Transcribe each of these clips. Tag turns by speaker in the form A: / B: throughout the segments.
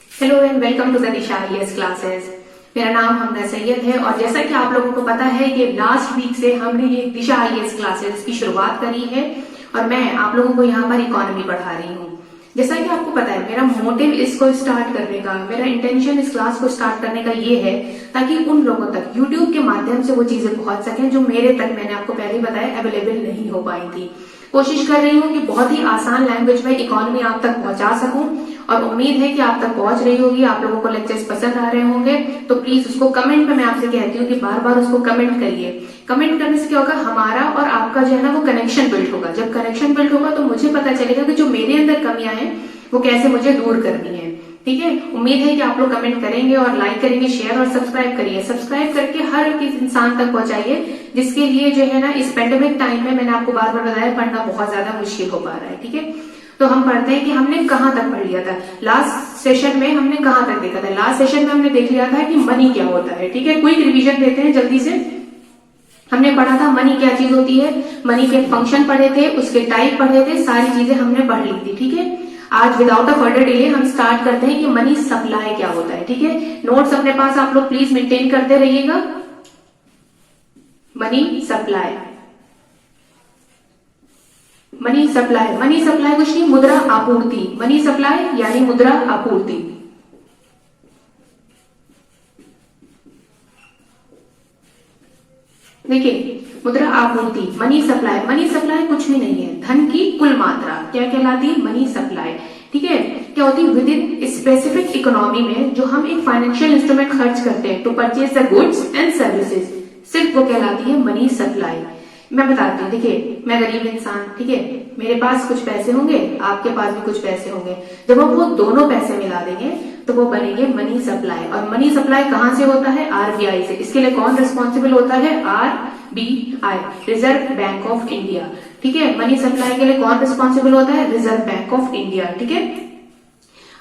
A: Hello and welcome to the Disha IAS classes. मेरा नाम हमदा सैयद है और जैसा कि आप लोगों को पता है कि लास्ट वीक से हमने ये दिशा आईएएस क्लासेस की शुरुआत करी है और मैं आप लोगों को यहाँ पर इकोनॉमी पढ़ा रही हूँ। जैसा कि आपको पता है मेरा मोटिव इसको स्टार्ट करने का, मेरा इंटेंशन इस क्लास को स्टार्ट करने का ये है ताकि उन लोगों तक यूट्यूब के माध्यम से वो चीजें पहुंच सकें जो मेरे तक, मैंने आपको पहले ही बताया, अवेलेबल नहीं हो पाई थी। कोशिश कर रही हूँ कि बहुत ही आसान लैंग्वेज में इकोनॉमी आप तक पहुंचा सकूं और उम्मीद है कि आप तक पहुंच रही होगी, आप लोगों को लेक्चर्स पसंद आ रहे होंगे। तो प्लीज उसको कमेंट में मैं आपसे कहती हूँ कि बार बार उसको कमेंट करिए। कमेंट करने से क्या होगा, हमारा और आपका जो है ना वो कनेक्शन बिल्ड होगा। जब कनेक्शन बिल्ड होगा तो मुझे पता चलेगा कि जो मेरे अंदर कमियां हैं वो कैसे मुझे दूर करनी है। ठीक है, उम्मीद है कि आप लोग कमेंट करेंगे और लाइक करेंगे, शेयर और सब्सक्राइब करिए। सब्सक्राइब करके हर एक इंसान तक पहुंचाइए जिसके लिए जो है ना इस पेंडेमिक टाइम में, मैंने आपको बार बार बताया, पढ़ना बहुत ज्यादा मुश्किल हो पा रहा है। ठीक है, तो हम पढ़ते हैं कि हमने कहां तक पढ़ लिया था। लास्ट सेशन में हमने कहां तक देखा था। लास्ट सेशन में हमने देख लिया था कि मनी क्या होता है। ठीक है, क्विक रिवीजन देते हैं जल्दी से। हमने पढ़ा था मनी क्या चीज होती है, मनी के फंक्शन पढ़े थे, उसके टाइप पढ़े थे, सारी चीजें हमने पढ़ ली थी। ठीक है, आज विदाउट अ फर्दर डिले हम स्टार्ट करते हैं कि मनी सप्लाई क्या होता है। ठीक है, नोट्स अपने पास आप लोग प्लीज मेंटेन करते रहिएगा। Money supply, money supply, money supply कुछ नहीं, मुद्रा आपूर्ति। मनी सप्लाई यानी मुद्रा आपूर्ति। देखिए, मुद्रा आपूर्ति, मनी सप्लाई। मनी सप्लाई कुछ भी नहीं है, धन की कुल मात्रा क्या कहलाती है, मनी सप्लाई। ठीक है, क्या होती है, विद इन स्पेसिफिक इकोनॉमी में जो हम एक फाइनेंशियल इंस्ट्रूमेंट खर्च करते हैं to purchase the goods and services, सिर्फ वो कहलाती है मनी सप्लाई। मैं बताती हूँ, देखिए मैं गरीब इंसान, ठीक है, मेरे पास कुछ पैसे होंगे, आपके पास भी कुछ पैसे होंगे। जब हम वो दोनों पैसे मिला देंगे तो वो बनेंगे मनी सप्लाई। और मनी सप्लाई कहां से होता है, आरबीआई से। इसके लिए कौन रिस्पॉन्सिबल होता है, RBI, reserve bank of India. ठीक है, मनी सप्लाई के लिए कौन रिस्पॉन्सिबल होता है, रिजर्व बैंक ऑफ इंडिया। ठीक है,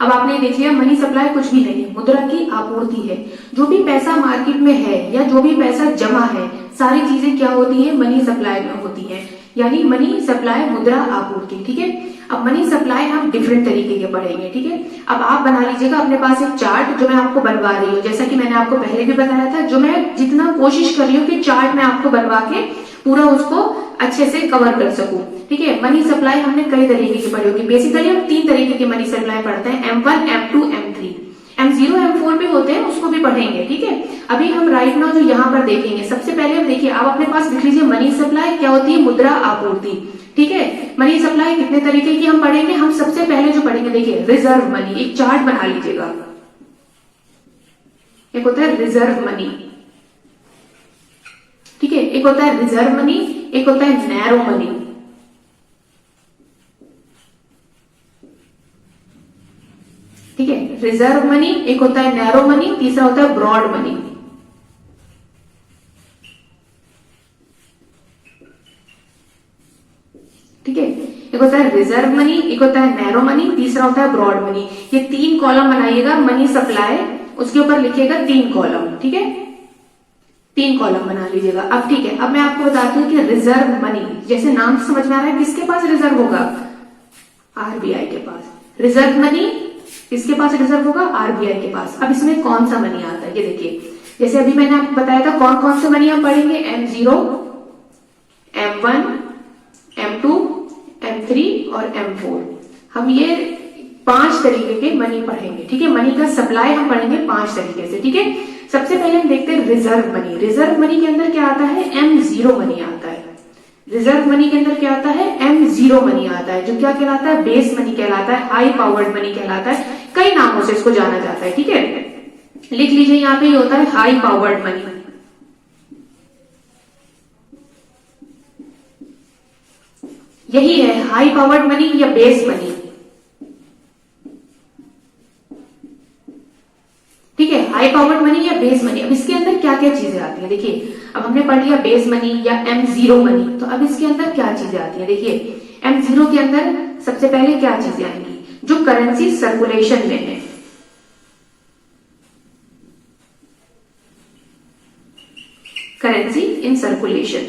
A: अब आपने देख लिया मनी सप्लाई कुछ भी नहीं है, मुद्रा की आपूर्ति है। जो भी पैसा मार्केट में है या जो भी पैसा जमा है, सारी चीजें क्या होती है, मनी सप्लाई में होती है। यानी मनी सप्लाई, मुद्रा आपूर्ति। ठीक है, अब मनी सप्लाई हम डिफरेंट तरीके के पढ़ेंगे। ठीक है, अब आप बना लीजिएगा अपने पास एक चार्ट जो मैं आपको बनवा रही हूँ। जैसा कि मैंने आपको पहले भी बताया था, जो मैं जितना कोशिश कर रही हूँ कि चार्ट में आपको बनवा के पूरा उसको अच्छे से कवर कर सकूं। ठीक है, मनी सप्लाई हमने कई तरीके की पढ़ी होगी। बेसिकली हम 3 तरीके की मनी सप्लाई पढ़ते हैं, M1, M2, M3, M0, M4 भी होते हैं, उसको भी पढ़ेंगे। ठीक है, अभी हम राइट नाउ जो यहाँ पर देखेंगे, सबसे पहले हम देखिए, आप अपने पास लिख लीजिए मनी सप्लाई क्या होती है, मुद्रा आपूर्ति। ठीक है, मनी सप्लाई कितने तरीके की हम पढ़ेंगे, हम सबसे पहले जो पढ़ेंगे, देखिए रिजर्व मनी। एक चार्ट बना लीजिएगा, एक होता है रिजर्व मनी, ठीक है, एक होता है रिजर्व मनी, एक होता है नैरो मनी। ठीक है, रिजर्व मनी, एक होता है नैरो मनी, तीसरा होता है ब्रॉड मनी। ठीक है, एक होता है रिजर्व मनी, एक होता है नैरो मनी, तीसरा होता है ब्रॉड मनी। ये 3 कॉलम बनाइएगा मनी सप्लाई, उसके ऊपर लिखिएगा 3 कॉलम। ठीक है, 3 कॉलम बना लीजिएगा। अब ठीक है, अब मैं आपको बताती हूँ कि रिजर्व मनी, जैसे नाम से समझ में आ रहा है, किसके पास रिजर्व होगा, आरबीआई के पास। रिजर्व मनी किसके पास रिजर्व होगा, आरबीआई के पास। अब इसमें कौन सा मनी आता है, ये देखिए, जैसे अभी मैंने आपको बताया था कौन कौन से मनी हम पढ़ेंगे, M0, M1, M2, M3 और M4। हम ये 5 तरीके के मनी पढ़ेंगे। ठीक है, मनी का सप्लाई हम पढ़ेंगे 5 तरीके से। ठीक है, सबसे पहले हम देखते हैं रिजर्व मनी। रिजर्व मनी के अंदर क्या आता है, M0 मनी आता है। रिजर्व मनी के अंदर क्या आता है, M0 मनी आता है, जो क्या कहलाता है, बेस मनी कहलाता है, हाई पावर्ड मनी कहलाता है, कई नामों से इसको जाना जाता है। ठीक है, लिख लीजिए यहाँ पे, ये होता है हाई पावर्ड मनी। यही है हाई पावर्ड मनी या बेस मनी। ठीक है, हाई पावर्ड मनी या बेस मनी। अब इसके अंदर क्या क्या चीजें आती हैं, देखिए, अब हमने पढ़ लिया बेस मनी या M0 मनी, तो अब इसके अंदर क्या चीजें आती हैं, देखिए M0 के अंदर सबसे पहले क्या चीजें आएंगी, जो करेंसी सर्कुलेशन में है। करेंसी इन सर्कुलेशन,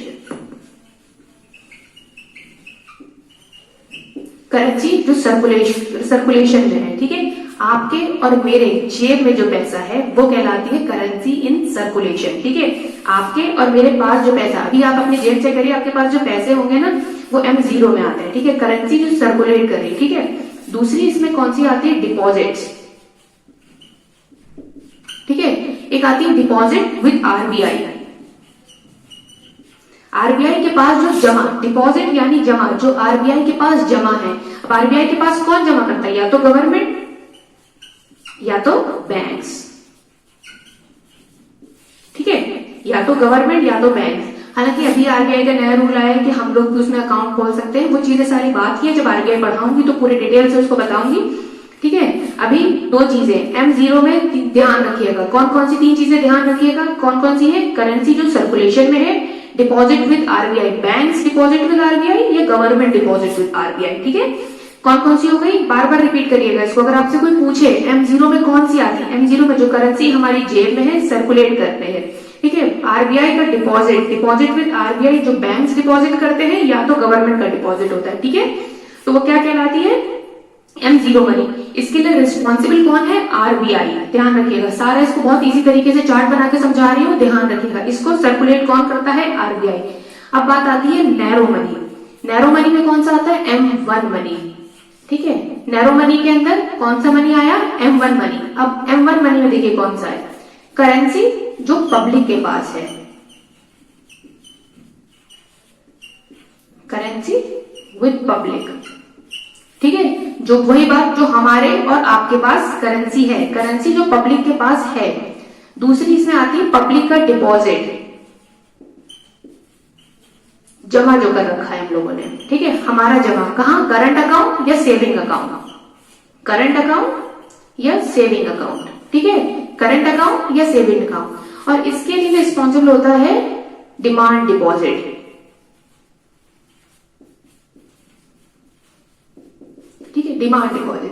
A: करेंसी जो सर्कुलेशन में है। ठीक है, आपके और मेरे जेब में जो पैसा है वो कहलाती है करेंसी इन सर्कुलेशन। ठीक है, आपके और मेरे पास जो पैसा, अभी आप अपनी जेब चेक करिए, आपके पास जो पैसे होंगे ना वो M0 में आते हैं। ठीक है, करेंसी जो सर्कुलेट कर रही है। ठीक है, दूसरी इसमें कौन सी आती है, डिपॉजिट्स। ठीक है, एक आती है डिपॉजिट विद RBI। RBI के पास जो जमा, डिपॉजिट यानी जमा, जो RBI के पास जमा है। अब RBI के पास कौन जमा करता है, या तो गवर्नमेंट या तो बैंक्स। ठीक है, या तो गवर्नमेंट या तो बैंक्स। हालांकि अभी RBI का नया रूल आया है कि हम लोग भी उसमें अकाउंट खोल सकते हैं। वो चीजें सारी बात की है, जब RBI पढ़ाऊंगी तो पूरे डिटेल से उसको बताऊंगी। ठीक है, अभी दो चीजें M0 में ध्यान रखिएगा। कौन कौन सी तीन चीजें ध्यान रखिएगा, कौन कौन सी है, करेंसी जो सर्कुलेशन में है, deposit with RBI, banks deposit with RBI, या गवर्नमेंट डिपॉजिट विद RBI। ठीक है, कौन कौन सी हो गई, बार बार रिपीट करिएगा इसको। अगर आपसे कोई पूछे M0 में कौन सी आती है, M0 में जो करेंसी हमारी जेब में है, सर्कुलेट करते हैं। ठीक है, RBI का डिपॉजिट, डिपॉजिट विद RBI जो बैंक्स डिपॉजिट करते हैं, या तो गवर्नमेंट का डिपॉजिट होता है। ठीक है, तो वो क्या कहलाती है, M0 मनी। इसके लिए रिस्पॉन्सिबल कौन है, RBI। ध्यान रखिएगा, सारा इसको बहुत इजी तरीके से चार्ट बना के समझा रही हूँ, ध्यान रखिएगा। इसको सर्कुलेट कौन करता है, RBI। अब बात आती है नैरो मनी। नैरो मनी में कौन सा आता है, M1 मनी। ठीक है, नैरो मनी के अंदर कौन सा मनी आया, M1 मनी। अब M1 मनी में देखिए कौन सा है, करेंसी जो पब्लिक के पास है, करेंसी विद पब्लिक। ठीक है, जो वही बात जो हमारे और आपके पास करेंसी है, करेंसी जो पब्लिक के पास है। दूसरी इसमें आती है पब्लिक का डिपॉजिट, जमा जो कर रखा है हम लोगों ने। ठीक है, हमारा जमा कहां, करंट अकाउंट या सेविंग अकाउंट, करंट अकाउंट या सेविंग अकाउंट। ठीक है, करंट अकाउंट या सेविंग अकाउंट। और इसके लिए रिस्पॉन्सिबल होता है डिमांड डिपॉजिट। ठीक है, डिमांड डिपॉजिट।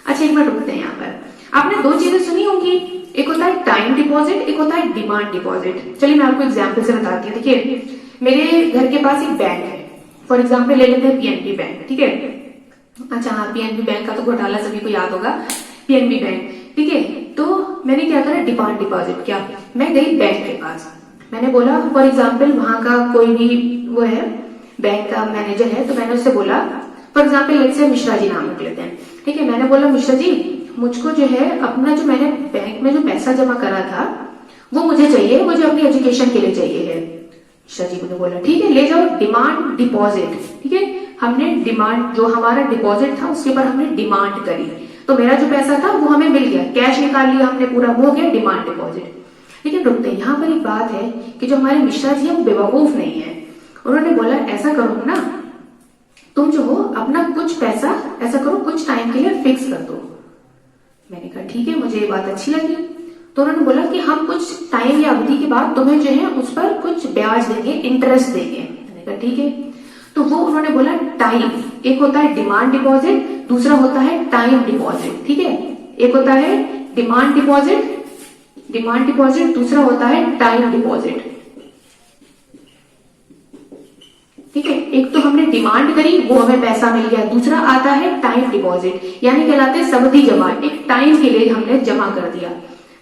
A: अच्छा, एक मिनट रुकते हैं यहाँ पर। आपने दो चीजें सुनी होंगी, एक होता है टाइम डिपॉजिट, एक होता है डिमांड डिपॉजिट। चलिए मैं आपको एग्जाम्पल से बताती हूँ। देखिए, मेरे घर के पास एक बैंक है, फॉर एग्जाम्पल ले लेते हैं PNB बैंक। ठीक है, अच्छा हाँ, PNB बैंक का तो घोटाला सभी को याद होगा, PNB बैंक। ठीक है, तो मैंने क्या करा, डिमांड डिपॉजिट किया। मैं गई बैंक के पास, मैंने बोला, फॉर एग्जाम्पल वहां का कोई भी वो है, बैंक का मैनेजर है, तो मैंने उससे बोला, for example let's say Mishra ji नाम रख लेते हैं। ठीक है, मैंने बोला, मिश्रा जी मुझको जो है अपना, जो मैंने बैंक में जो पैसा जमा करा था वो मुझे चाहिए, मुझे अपनी एजुकेशन के लिए चाहिए है। मिश्रा जी ने बोला, ठीक है, ले जाओ डिमांड डिपॉजिट। ठीक है, हमने डिमांड, जो हमारा डिपॉजिट था उसके ऊपर हमने डिमांड करी, तो मेरा जो पैसा था वो हमें मिल गया, कैश निकाल लिया हमने पूरा, वो हो गया डिमांड डिपॉजिट। लेकिन रुकते हैं, यहाँ पर एक बात है कि जो हमारे मिश्रा जी है वो बेवकूफ नहीं है। उन्होंने बोला, ऐसा करो ना, तुम जो हो अपना कुछ पैसा ऐसा करो, कुछ टाइम के लिए फिक्स कर दो। मैंने कहा ठीक है, मुझे ये बात अच्छी लगी। तो उन्होंने बोला कि हम कुछ टाइम या अवधि के बाद तुम्हें जो है उस पर कुछ ब्याज देंगे, इंटरेस्ट देंगे। मैंने कहा ठीक है। तो वो उन्होंने बोला टाइम, एक होता है डिमांड डिपॉजिट, दूसरा होता है टाइम डिपॉजिट। ठीक है, एक होता है डिमांड डिपॉजिट, दूसरा होता है टाइम डिपॉजिट। ठीक है, एक तो हमने डिमांड करी, वो हमें पैसा मिल गया, दूसरा आता है टाइम डिपॉजिट, यानी कहलाते हैं सावधि जमा, एक टाइम के लिए हमने जमा कर दिया।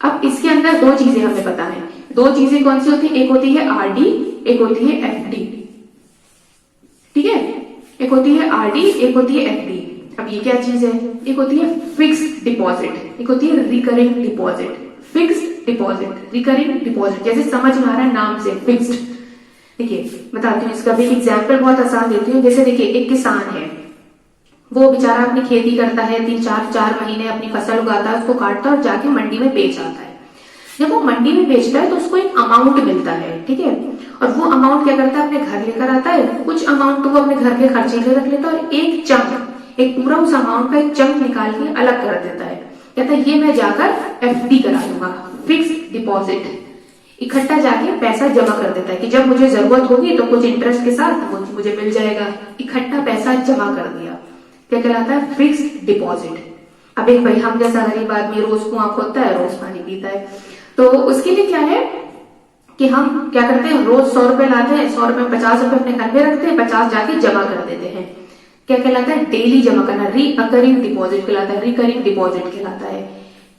A: अब इसके अंदर दो चीजें हमें पता है, दो चीजें कौन सी होती है, एक होती है RD, एक होती है FD। ठीक है, एक होती है RD, एक होती है FD। अब ये क्या चीज है, एक होती है फिक्स्ड डिपॉजिट, एक होती है recurring deposit. Fixed deposit, recurring deposit, जैसे समझ में आ रहा है नाम से, फिक्स्ड। देखिए बताती हूँ, इसका भी एग्जाम्पल बहुत आसान देती हूँ। जैसे देखिए, एक किसान है, वो बेचारा अपनी खेती करता है, 3-4 महीने अपनी फसल उगाता है, उसको काटता है और जाके मंडी में बेच आता है। जब वो मंडी में बेचता है तो उसको एक अमाउंट मिलता है। ठीक है, और वो अमाउंट क्या करता है, अपने घर लेकर आता है, कुछ अमाउंट तो वो अपने घर के खर्चे के लिए रख लेता है, और एक चंक, एक पूरा उस अमाउंट का एक चंक निकाल के अलग कर देता है, कहता है ये मैं जाकर FD करा दूंगा, फिक्स्ड डिपॉजिट। इकट्ठा जाके पैसा जमा कर देता है कि जब मुझे जरूरत होगी तो कुछ इंटरेस्ट के साथ वो मुझे मिल जाएगा। इकट्ठा पैसा जमा कर दिया, क्या कहलाता है, फिक्स्ड डिपॉजिट। अब एक भाई हम जैसा गरीब आदमी रोज कुआं खोदता है, रोज पानी पीता है, तो उसके लिए क्या है कि हम क्या करते हैं, रोज 100 रुपए लाते हैं, 100 रुपए 50 रुपए अपने घर में रखते हैं, 50 जाके जमा कर देते हैं। क्या कहलाता है, डेली जमा करना, रीअकरिंग डिपॉजिट कहलाता है, रिकरिंग डिपॉजिट कहलाता है।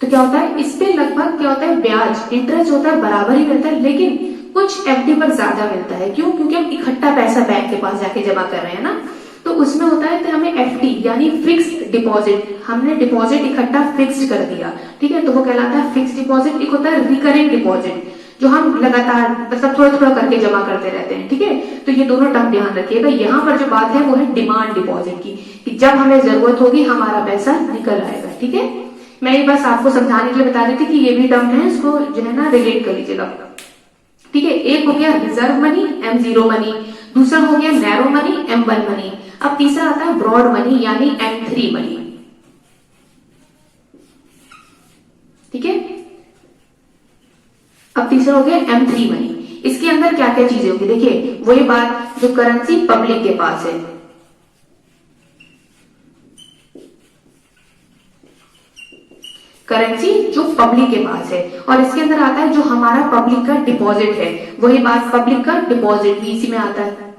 A: तो क्या होता है, इस पे लगभग क्या होता है, ब्याज इंटरेस्ट होता है बराबर ही मिलता है, लेकिन कुछ एफडी पर ज्यादा मिलता है। क्यों? क्योंकि हम इकट्ठा पैसा बैंक के पास जाके जमा कर रहे हैं ना, तो उसमें होता है तो हमें एफडी यानी फिक्स्ड डिपॉजिट, हमने डिपॉजिट इकट्ठा फिक्स्ड कर दिया, ठीक है, तो वो कहलाता है फिक्स्ड डिपॉजिट। एक होता है रिकरिंग डिपॉजिट, जो हम लगातार मतलब थोड़ा थोड़ा करके जमा करते रहते हैं, ठीक है। तो ये दोनों टर्म ध्यान रखिएगा। यहाँ पर जो बात है वो है डिमांड डिपॉजिट की, कि जब हमें जरूरत होगी हमारा पैसा निकल आएगा, ठीक है। मैं ये बस आपको समझाने के लिए बता रही थी कि ये भी टर्म है, इसको जो है ना रिलेट कर लीजिएगा, ठीक है। एक हो गया रिजर्व मनी, M0 मनी, दूसरा हो गया नैरो मनी, M1 मनी। अब तीसरा आता है ब्रॉड मनी यानी M3 मनी, ठीक है। अब तीसरा हो गया M3 मनी। इसके अंदर क्या क्या चीजें होगी, देखिए वही बात जो करेंसी पब्लिक के पास है, करेंसी जो पब्लिक के पास है, और इसके अंदर आता है जो हमारा पब्लिक का डिपॉजिट है, वही बात पब्लिक का डिपॉजिट भी इसी में आता है,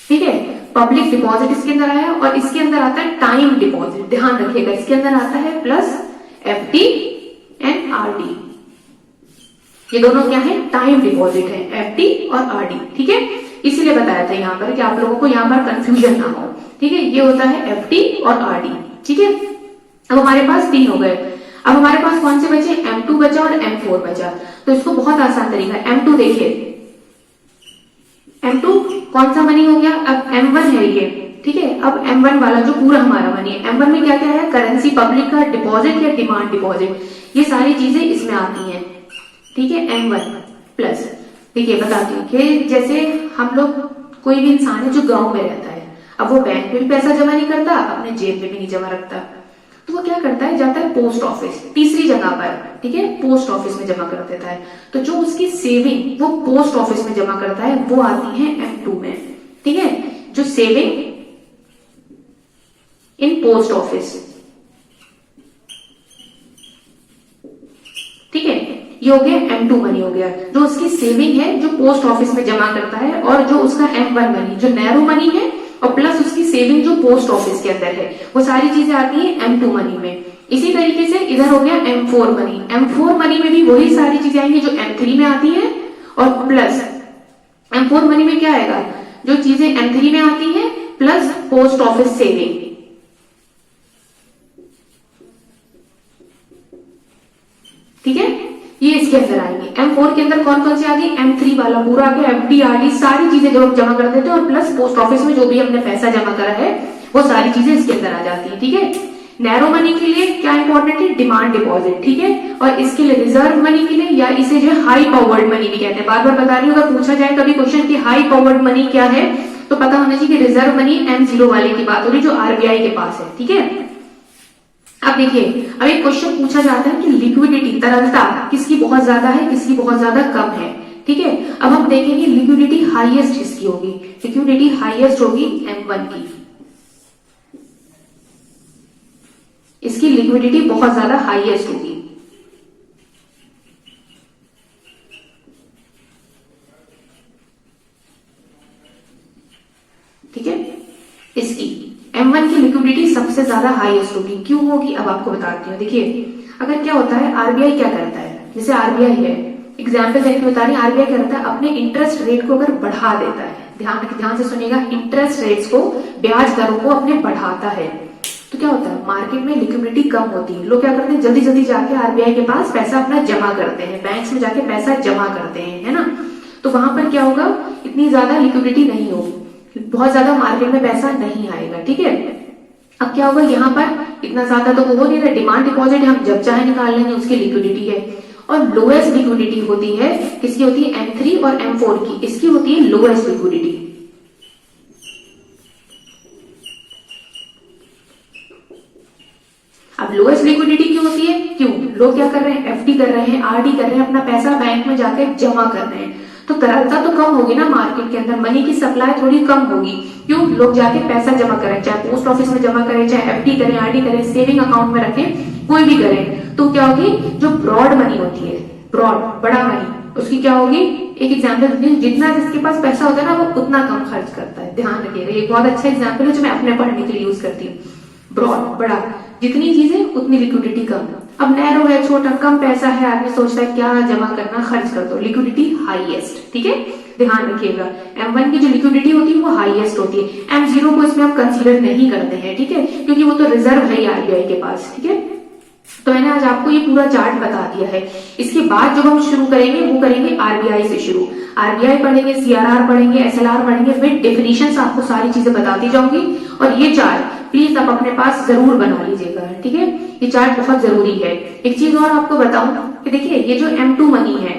A: ठीक है। पब्लिक डिपॉजिट इसके अंदर आया, और इसके अंदर आता है टाइम डिपॉजिट, ध्यान रखिएगा इसके अंदर आता है प्लस एफडी एंड आरडी, ये दोनों क्या है, टाइम डिपॉजिट है, एफडी और आरडी, ठीक है। इसीलिए बताया था यहाँ पर कि आप लोगों को यहाँ पर कंफ्यूजन ना हो, ठीक है। ये होता है एफडी और आरडी, ठीक है। अब हमारे पास 3 हो गए। अब हमारे पास कौन से बचे, M2 बचा और M4 बचा। तो इसको बहुत आसान तरीका है, M2 देखिए, M2 कौन सा मनी हो गया, अब M1 है ये, ठीक है। अब M1 वाला जो पूरा हमारा मनी है, M1 में क्या क्या है, करेंसी पब्लिक का डिपॉजिट या डिमांड डिपॉजिट, ये सारी चीजें इसमें आती हैं, ठीक है। M1 प्लस, देखिए बताती हूँ कि जैसे हम लोग, कोई भी इंसान है जो गांव में रहता है, अब वो बैंक में भी पैसा जमा नहीं करता, अपने जेब में भी नहीं जमा रखता, तो वो क्या करता है, जाता है पोस्ट ऑफिस, तीसरी जगह पर, ठीक है, पोस्ट ऑफिस में जमा कर देता है। तो जो उसकी सेविंग वो पोस्ट ऑफिस में जमा करता है वो आती है M2 में, ठीक है। जो सेविंग इन पोस्ट ऑफिस, ठीक है, ये हो गया M2 मनी हो गया, जो उसकी सेविंग है जो पोस्ट ऑफिस में जमा करता है, और जो उसका M1 मनी जो नैरो मनी है, और प्लस उसकी सेविंग जो पोस्ट ऑफिस के अंदर है, वो सारी चीजें आती हैं M2 मनी में। इसी तरीके से इधर हो गया M4 मनी, M4 मनी में भी वही सारी चीजें आएंगी जो M3 में आती हैं, और प्लस M4 मनी में क्या आएगा, जो चीजें M3 में आती हैं प्लस पोस्ट ऑफिस सेविंग, ठीक है, ये इसके अंदर आएंगे। M4 के अंदर कौन कौन से आ गई, M3 वाला पूरा आ गया, एफडी आरडी सारी चीजें जो हम जमा कर देते हैं, और प्लस पोस्ट ऑफिस में जो भी हमने पैसा जमा करा है वो सारी चीजें इसके अंदर आ जाती है, ठीक है। नैरो मनी के लिए क्या इंपॉर्टेंट है, डिमांड डिपॉजिट, ठीक है, और इसके लिए रिजर्व मनी के लिए, या इसे जो है हाई पावर्ड मनी भी कहते हैं, बार बार बता रही हूँ, अगर पूछा जाए कभी क्वेश्चन की हाई पावर्ड मनी क्या है, तो पता होना चाहिए कि रिजर्व मनी M0 वाले की बात हो रही, जो आरबीआई के पास है, ठीक है। अब देखिए, अब एक क्वेश्चन पूछा जाता है कि लिक्विडिटी, तरलता किसकी बहुत ज्यादा है, किसकी बहुत ज्यादा कम है, ठीक है। अब हम देखेंगे लिक्विडिटी हाईएस्ट किसकी होगी, लिक्विडिटी हाईएस्ट होगी M1 की, इसकी लिक्विडिटी बहुत ज्यादा हाईएस्ट होगी, ठीक है। इसकी M1 की लिक्विडिटी सबसे ज्यादा हाईएस्ट होगी, क्यों होगी अब आपको बताती हूँ। देखिए, अगर क्या होता है, आरबीआई क्या करता है, जैसे आरबीआई है, एग्जाम्पल देके बता रही, आरबीआई क्या करता है, अपने इंटरेस्ट रेट को अगर बढ़ा देता है, ध्यान से सुनिएगा, इंटरेस्ट रेट्स को, ब्याज दरों को अपने बढ़ाता है, तो क्या होता है, मार्केट में लिक्विडिटी कम होती है, लोग क्या करते हैं, जल्दी जल्दी जाके आरबीआई के पास पैसा अपना जमा करते हैं, बैंक्स में जाके पैसा जमा करते हैं, है ना। तो वहां पर क्या होगा, इतनी ज्यादा लिक्विडिटी नहीं होगी, बहुत ज्यादा मार्केट में पैसा नहीं आएगा, ठीक है। अब क्या होगा, यहाँ पर इतना ज्यादा तो वो नहीं रहा, डिमांड डिपॉजिट हम जब चाहे निकाल लेंगे, उसकी लिक्विडिटी है, और लोएस्ट लिक्विडिटी होती है किसकी, होती है M3 और M4 की, इसकी होती है लोएस्ट लिक्विडिटी। अब लोएस्ट लिक्विडिटी क्यों होती है, क्यों, लोग क्या कर रहे हैं, एफडी कर रहे हैं, आरडी कर रहे हैं, अपना पैसा बैंक में जाके जमा कर रहे हैं, तो तरलता तो कम होगी ना मार्केट के अंदर, मनी की सप्लाई थोड़ी कम होगी, क्यों, लोग जाके पैसा जमा करें, चाहे पोस्ट ऑफिस में जमा करें, चाहे एफडी करें, आरडी करें, सेविंग अकाउंट में रखें, कोई भी करें, तो क्या होगी, जो ब्रॉड मनी होती है, ब्रॉड बड़ा मनी, उसकी क्या होगी, एक एग्जाम्पल, जितना जिसके पास पैसा होता है ना वो उतना कम खर्च करता है, ध्यान रखिएगा। ये बहुत अच्छा एग्जाम्पल है जो मैं अपने पढ़ने के लिए यूज करती हूँ। ब्रॉड, बड़ा, जितनी चीजें उतनी लिक्विडिटी कम। अब नैरो है, छोटा, कम पैसा है, आदमी सोचता है क्या जमा करना, खर्च कर दो, लिक्विडिटी हाईएस्ट, ठीक है, ध्यान रखिएगा। M1 की जो लिक्विडिटी होती है वो हाईएस्ट होती है। M0 को इसमें हम कंसीडर नहीं करते हैं, ठीक है, क्योंकि वो तो रिजर्व है RBI के पास, ठीक है। तो मैंने आज आपको ये पूरा चार्ट बता दिया है। इसके बाद जो हम शुरू करेंगे वो करेंगे RBI से शुरू। RBI पढ़ेंगे, CRR पढ़ेंगे, SLR पढ़ेंगे, विद डेफिनेशंस आपको सारी चीजें बताती जाऊंगी। और ये चार्ट प्लीज आप अपने पास जरूर बना लीजिएगा, ठीक है, ये चार्ट बहुत जरूरी है। एक चीज और आपको बताऊं कि देखिए ये जो M2 मनी है,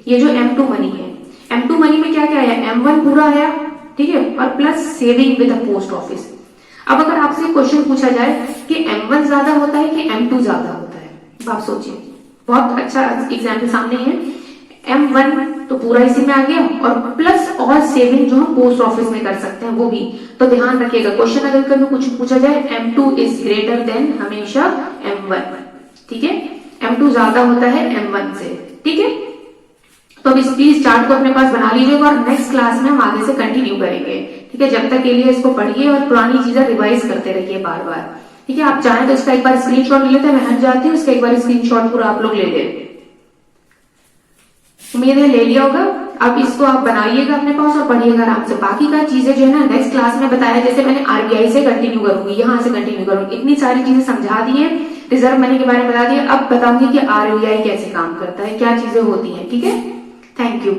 A: ये जो M2 मनी है, M2 मनी में क्या क्या है, M1 पूरा आया, ठीक है, और plus saving with post office. अब अगर आपसे क्वेश्चन पूछा जाए कि M1 ज्यादा होता है कि M2 ज्यादा होता है, तो आप सोचिए, बहुत अच्छा एग्जाम्पल सामने है। M1 तो पूरा इसी में आ गया, और प्लस और सेविंग जो हम पोस्ट ऑफिस में कर सकते हैं वो भी। तो ध्यान रखिएगा, क्वेश्चन अगर कभी कुछ पूछा जाए, M2 इज ग्रेटर देन हमेशा M1, ठीक है, M2 ज्यादा होता है M1 से, ठीक है। तो अब इस प्लीज चार्ट को अपने पास बना लीजिएगा, और नेक्स्ट क्लास में हम आगे से कंटिन्यू करेंगे, ठीक है। जब तक के लिए इसको पढ़िए और पुरानी चीजें रिवाइज करते रहिए बार बार, ठीक है। आप चाहें तो इसका एक बार स्क्रीनशॉट ले लेते हैं, मैं हट जाती हूँ, इसका एक बार स्क्रीनशॉट पूरा आप लोग ले ले। उम्मीद है ले लिया होगा। अब इसको आप बनाइएगा अपने पास और पढ़िएगा आराम से। बाकी का चीजें जो है ना नेक्स्ट क्लास में बताया, जैसे मैंने RBI से कंटिन्यू करूंगी, यहाँ से कंटिन्यू करूंगी, इतनी सारी चीजें समझा दी है, रिजर्व मनी के बारे में बता दिया। अब बताऊंगी कि RBI कैसे काम करता है, क्या चीजें होती है, ठीक है। Thank you.